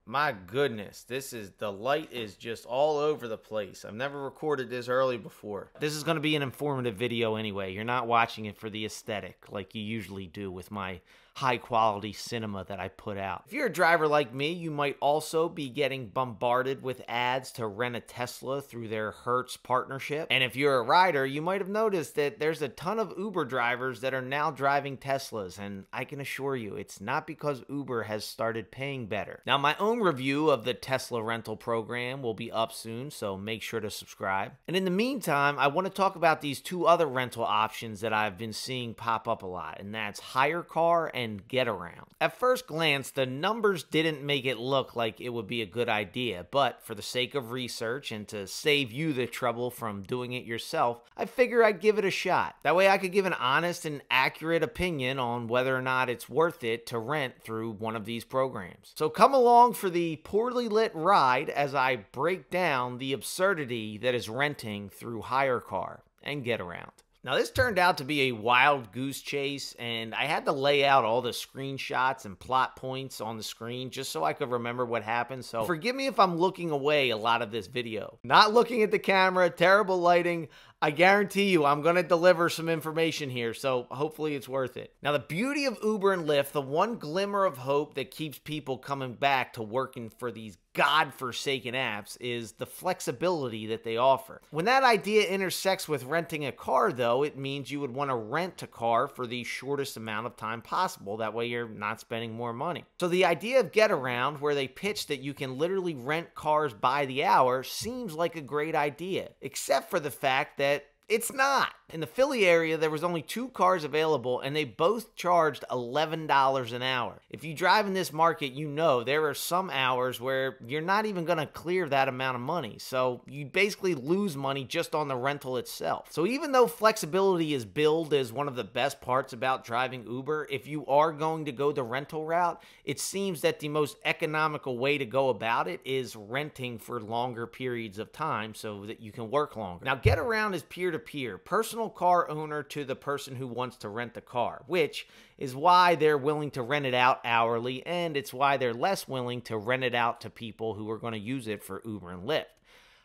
My goodness, the light is just all over the place. I've never recorded this early before. This is going to be an informative video anyway. You're not watching it for the aesthetic like you usually do with my high quality cinema that I put out. If you're a driver like me, you might also be getting bombarded with ads to rent a Tesla through their Hertz partnership. And if you're a rider, you might have noticed that there's a ton of Uber drivers that are now driving Teslas, and I can assure you it's not because Uber has started paying better. Now, my own review of the Tesla rental program will be up soon, so make sure to subscribe. And in the meantime, I want to talk about these two other rental options that I've been seeing pop up a lot, and that's Hyre and Get Around. At first glance, the numbers didn't make it look like it would be a good idea, but for the sake of research and to save you the trouble from doing it yourself, I figure I'd give it a shot. That way I could give an honest and accurate opinion on whether or not it's worth it to rent through one of these programs. So come along for the poorly lit ride as I break down the absurdity that is renting through Hyre and Get Around. Now, this turned out to be a wild goose chase, and I had to lay out all the screenshots and plot points on the screen just so I could remember what happened, so forgive me if I'm looking away a lot of this video. Not looking at the camera, terrible lighting. I guarantee you I'm going to deliver some information here, so hopefully it's worth it. Now, the beauty of Uber and Lyft, the one glimmer of hope that keeps people coming back to working for these godforsaken apps, is the flexibility that they offer. When that idea intersects with renting a car, though, it means you would want to rent a car for the shortest amount of time possible. That way you're not spending more money. So the idea of Get Around, where they pitch that you can literally rent cars by the hour, seems like a great idea, except for the fact that it's not. In the Philly area, there was only 2 cars available, and they both charged $11 an hour. If you drive in this market, you know there are some hours where you're not even going to clear that amount of money. So you basically lose money just on the rental itself. So even though flexibility is billed as one of the best parts about driving Uber, if you are going to go the rental route, it seems that the most economical way to go about it is renting for longer periods of time so that you can work longer. Now, Get Around is peer-to-peer, personal car owner to the person who wants to rent the car, which is why they're willing to rent it out hourly, and it's why they're less willing to rent it out to people who are going to use it for Uber and Lyft.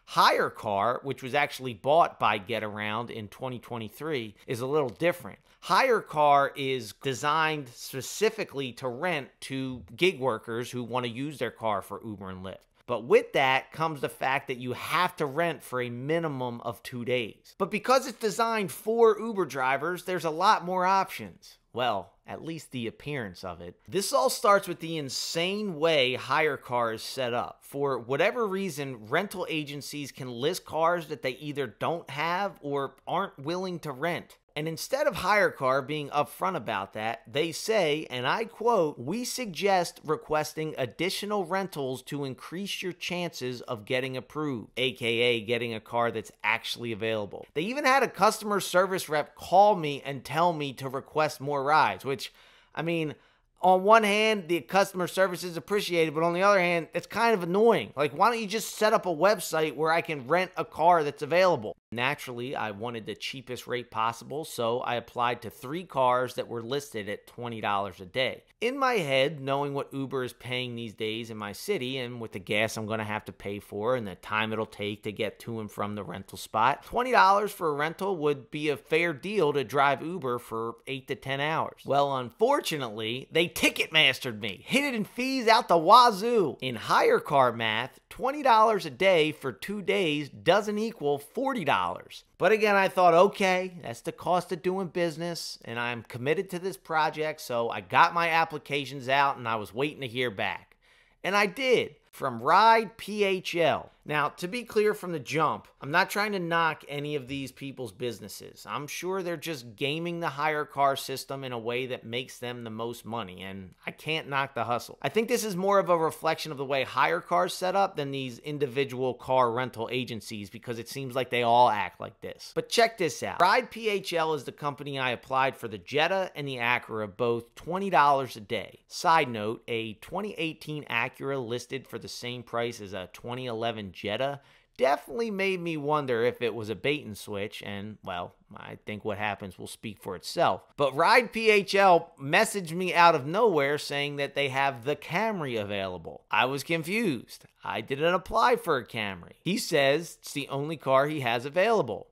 Hyre, which was actually bought by Get Around in 2023, is a little different. Hyre is designed specifically to rent to gig workers who want to use their car for Uber and Lyft. But with that comes the fact that you have to rent for a minimum of 2 days. But because it's designed for Uber drivers, there's a lot more options. Well, at least the appearance of it. This all starts with the insane way Hyre is set up. For whatever reason, rental agencies can list cars that they either don't have or aren't willing to rent. And instead of Hyre being upfront about that, they say, and I quote, "We suggest requesting additional rentals to increase your chances of getting approved," aka getting a car that's actually available. They even had a customer service rep call me and tell me to request more rides, which, I mean, on one hand, the customer service is appreciated, but on the other hand, it's kind of annoying. Like, why don't you just set up a website where I can rent a car that's available? Naturally, I wanted the cheapest rate possible, so I applied to 3 cars that were listed at $20 a day. In my head, knowing what Uber is paying these days in my city and with the gas I'm going to have to pay for and the time it'll take to get to and from the rental spot, $20 for a rental would be a fair deal to drive Uber for 8 to 10 hours. Well, unfortunately, they Ticketmastered me, hidden fees out the wazoo. In Hyre math, $20 a day for 2 days doesn't equal $40. But again, I thought, okay, that's the cost of doing business, and I'm committed to this project, so I got my applications out and I was waiting to hear back. And I did, from Ride PHL. Now, to be clear from the jump, I'm not trying to knock any of these people's businesses. I'm sure they're just gaming the Hyre system in a way that makes them the most money, and I can't knock the hustle. I think this is more of a reflection of the way Hyre is set up than these individual car rental agencies, because it seems like they all act like this. But check this out. Ride PHL is the company I applied for the Jetta and the Acura, both $20 a day. Side note, a 2018 Acura listed for the same price as a 2011 Jetta definitely made me wonder if it was a bait and switch, and, well, I think what happens will speak for itself. But Ride PHL messaged me out of nowhere saying that they have the Camry available. I was confused. I didn't apply for a Camry. He says it's the only car he has available.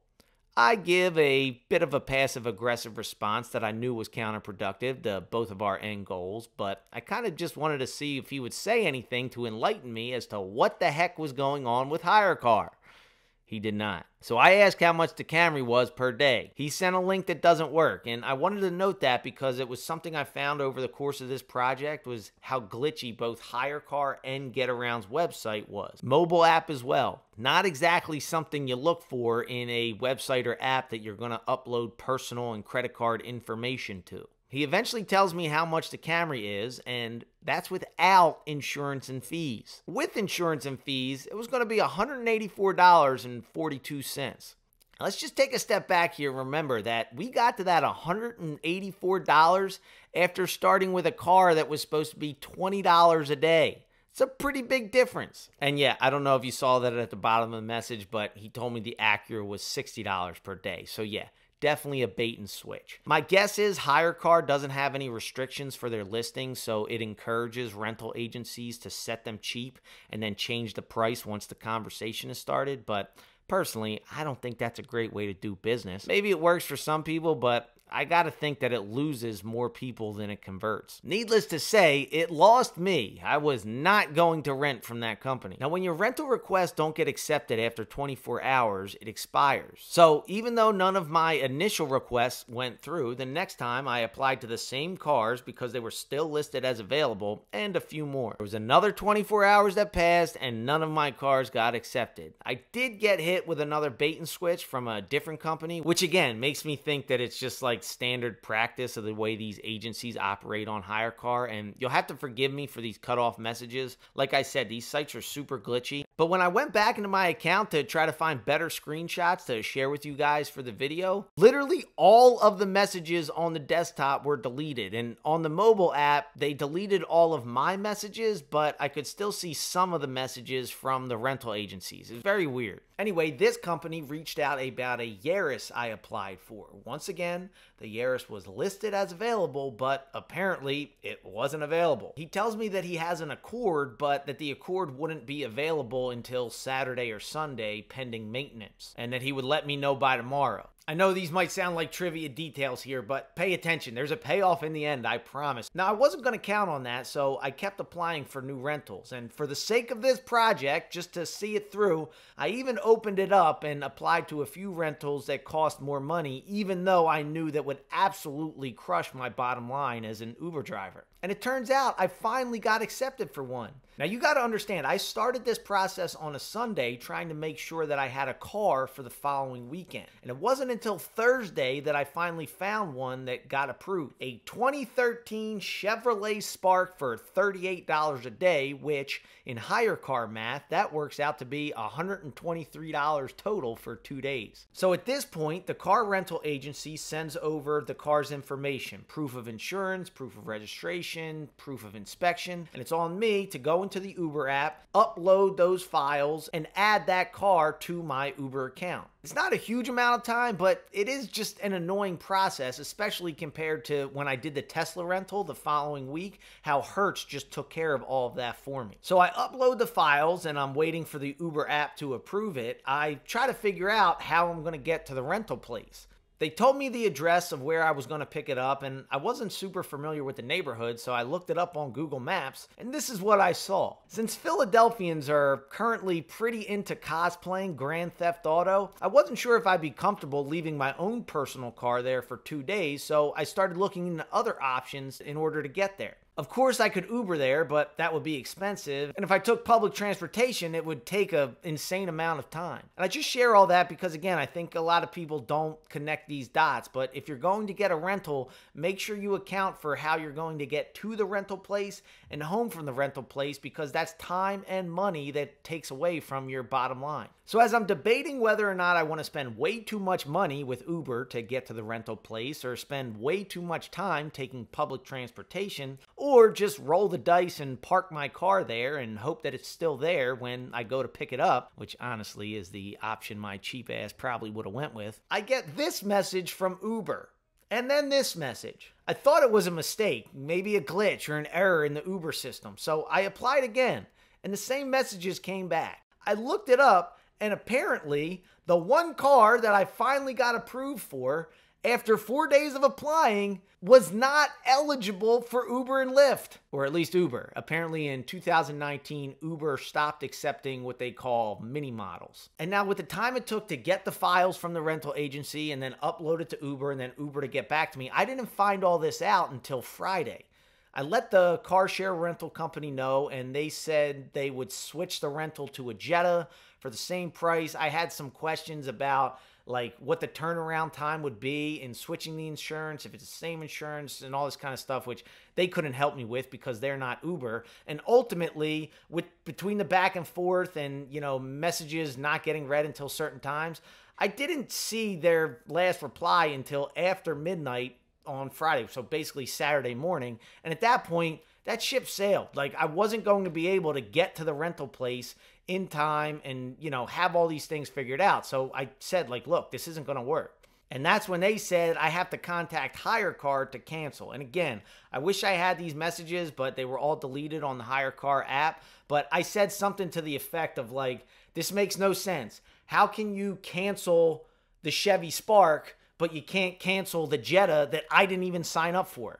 I give a bit of a passive-aggressive response that I knew was counterproductive to both of our end goals, but I kind of just wanted to see if he would say anything to enlighten me as to what the heck was going on with Hyre. He did not. So I asked how much the Camry was per day. He sent a link that doesn't work, and I wanted to note that because it was something I found over the course of this project was how glitchy both Hyre and GetAround's website was. Mobile app as well. Not exactly something you look for in a website or app that you're going to upload personal and credit card information to. He eventually tells me how much the Camry is, and that's without insurance and fees. With insurance and fees, it was going to be $184.42. Let's just take a step back here and remember that we got to that $184 after starting with a car that was supposed to be $20 a day. It's a pretty big difference. And yeah, I don't know if you saw that at the bottom of the message, but he told me the Acura was $60 per day. So yeah, definitely a bait and switch. My guess is Hyre doesn't have any restrictions for their listings, so it encourages rental agencies to set them cheap and then change the price once the conversation is started. But personally, I don't think that's a great way to do business. Maybe it works for some people, but I gotta think that it loses more people than it converts. Needless to say, it lost me. I was not going to rent from that company. Now, when your rental requests don't get accepted after 24 hours, it expires. So even though none of my initial requests went through, the next time I applied to the same cars because they were still listed as available, and a few more. There was another 24 hours that passed and none of my cars got accepted. I did get hit with another bait and switch from a different company, which again makes me think that it's just like standard practice of the way these agencies operate on Hyre, and you'll have to forgive me for these cutoff messages. Like I said, these sites are super glitchy. But when I went back into my account to try to find better screenshots to share with you guys for the video, literally all of the messages on the desktop were deleted, and on the mobile app they deleted all of my messages, but I could still see some of the messages from the rental agencies. It's very weird. Anyway, this company reached out about a Yaris I applied for. Once again, the Yaris was listed as available, but apparently it wasn't available. He tells me that he has an Accord, but that the Accord wouldn't be available until Saturday or Sunday pending maintenance, and that he would let me know by tomorrow. I know these might sound like trivia details here, but pay attention. There's a payoff in the end, I promise. Now, I wasn't going to count on that, so I kept applying for new rentals. And for the sake of this project, just to see it through, I even opened it up and applied to a few rentals that cost more money, even though I knew that would absolutely crush my bottom line as an Uber driver. And it turns out I finally got accepted for one. Now, you got to understand, I started this process on a Sunday trying to make sure that I had a car for the following weekend. And it wasn't until Thursday that I finally found one that got approved. A 2013 Chevrolet Spark for $38 a day, which in Hyre math, that works out to be $123 total for 2 days. So at this point, the car rental agency sends over the car's information, proof of insurance, proof of registration, proof of inspection, and it's on me to go into the Uber app, upload those files, and add that car to my Uber account. It's not a huge amount of time, but it is just an annoying process, especially compared to when I did the Tesla rental the following week, how Hertz just took care of all of that for me. So I upload the files and I'm waiting for the Uber app to approve it. I try to figure out how I'm going to get to the rental place. They told me the address of where I was going to pick it up, and I wasn't super familiar with the neighborhood, so I looked it up on Google Maps, and this is what I saw. Since Philadelphians are currently pretty into cosplaying Grand Theft Auto, I wasn't sure if I'd be comfortable leaving my own personal car there for 2 days, so I started looking into other options in order to get there. Of course, I could Uber there, but that would be expensive. And if I took public transportation, it would take an insane amount of time. And I just share all that because, again, I think a lot of people don't connect these dots. But if you're going to get a rental, make sure you account for how you're going to get to the rental place and home from the rental place, because that's time and money that takes away from your bottom line. So as I'm debating whether or not I want to spend way too much money with Uber to get to the rental place, or spend way too much time taking public transportation, or just roll the dice and park my car there and hope that it's still there when I go to pick it up, which honestly is the option my cheap ass probably would have went with. I get this message from Uber. And then this message. I thought it was a mistake, maybe a glitch or an error in the Uber system. So I applied again, and the same messages came back. I looked it up, and apparently the one car that I finally got approved for after 4 days of applying was not eligible for Uber and Lyft, or at least Uber. Apparently in 2019, Uber stopped accepting what they call mini models. And now with the time it took to get the files from the rental agency and then upload it to Uber and then Uber to get back to me, I didn't find all this out until Friday. I let the car share rental company know, and they said they would switch the rental to a Jetta for the same price. I had some questions about like what the turnaround time would be in switching the insurance, if it's the same insurance and all this kind of stuff, which they couldn't help me with because they're not Uber. And ultimately, between the back and forth and, you know, messages not getting read until certain times, I didn't see their last reply until after midnight on Friday, so basically Saturday morning. And at that point, that ship sailed. Like, I wasn't going to be able to get to the rental place in time and, you know, have all these things figured out. So I said, like, look, this isn't going to work. And that's when they said I have to contact Hyre to cancel. And again, I wish I had these messages, but they were all deleted on the Hyre app. But I said something to the effect of like, this makes no sense. How can you cancel the Chevy Spark, but you can't cancel the Jetta that I didn't even sign up for?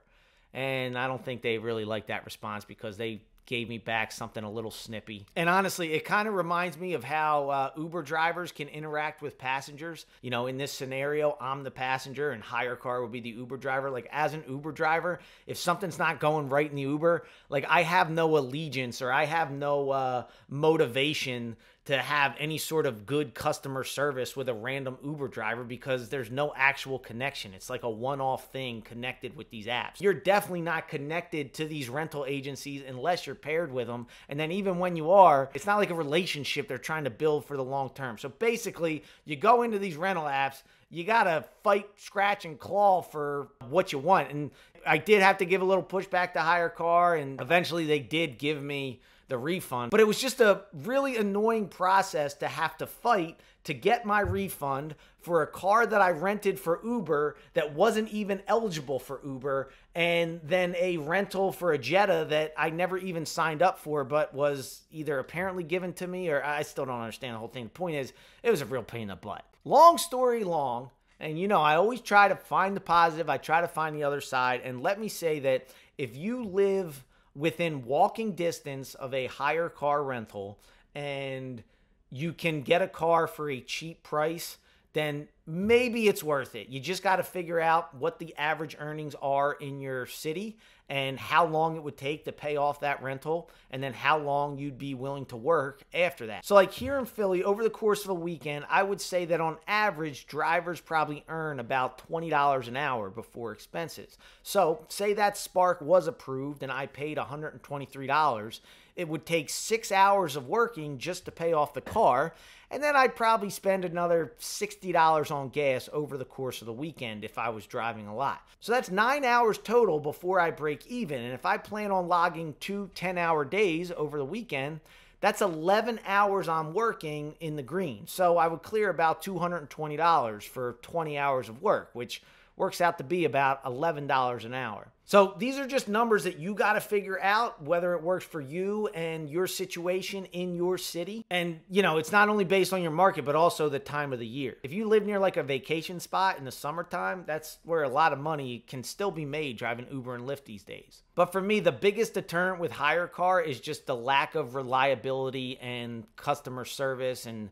And I don't think they really liked that response because they gave me back something a little snippy. And honestly, it kind of reminds me of how Uber drivers can interact with passengers. You know, in this scenario, I'm the passenger and Hyre would be the Uber driver. Like, as an Uber driver, if something's not going right in the Uber, like, I have no allegiance or I have no motivation to have any sort of good customer service with a random Uber driver because there's no actual connection. It's like a one-off thing connected with these apps. You're definitely not connected to these rental agencies unless you're paired with them. And then even when you are, it's not like a relationship they're trying to build for the long term. So basically, you go into these rental apps, you got to fight, scratch, and claw for what you want. And I did have to give a little pushback to Hyre, and eventually they did give me the refund. But it was just a really annoying process to have to fight to get my refund for a car that I rented for Uber that wasn't even eligible for Uber, and then a rental for a Jetta that I never even signed up for but was either apparently given to me, or I still don't understand the whole thing. The point is, it was a real pain in the butt. Long story long, and you know, I always try to find the positive, I try to find the other side, and let me say that if you live within walking distance of a Hyre car rental and you can get a car for a cheap price, then maybe it's worth it. You just got to figure out what the average earnings are in your city and how long it would take to pay off that rental, and then how long you'd be willing to work after that. So like here in Philly, over the course of a weekend, I would say that on average, drivers probably earn about $20 an hour before expenses. So say that Spark was approved and I paid $123. It would take 6 hours of working just to pay off the car, and then I'd probably spend another $60 on gas over the course of the weekend if I was driving a lot. So that's 9 hours total before I break even, and if I plan on logging 2 10-hour days over the weekend, that's 11 hours I'm working in the green. So I would clear about $220 for 20 hours of work, which works out to be about $11 an hour. So these are just numbers that you got to figure out whether it works for you and your situation in your city. And, you know, it's not only based on your market, but also the time of the year. If you live near like a vacation spot in the summertime, that's where a lot of money can still be made driving Uber and Lyft these days. But for me, the biggest deterrent with Hyre is just the lack of reliability and customer service and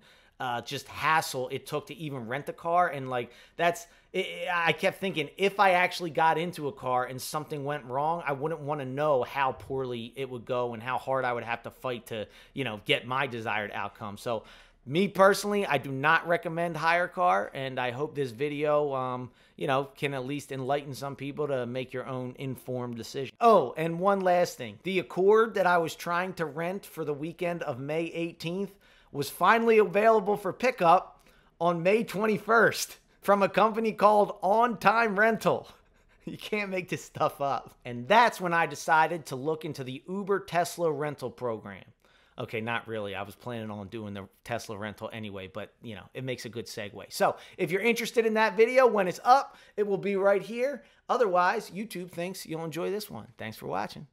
just hassle it took to even rent a car. And like, I kept thinking, if I actually got into a car and something went wrong, I wouldn't want to know how poorly it would go and how hard I would have to fight to, you know, get my desired outcome. So me personally, I do not recommend Hyre, and I hope this video, you know, can at least enlighten some people to make your own informed decision. Oh, and one last thing. The Accord that I was trying to rent for the weekend of May 18th was finally available for pickup on May 21st from a company called On Time Rental. You can't make this stuff up. And that's when I decided to look into the Uber Tesla rental program. Okay, not really. I was planning on doing the Tesla rental anyway, but, you know, it makes a good segue. So if you're interested in that video, when it's up, it will be right here. Otherwise, YouTube thinks you'll enjoy this one. Thanks for watching.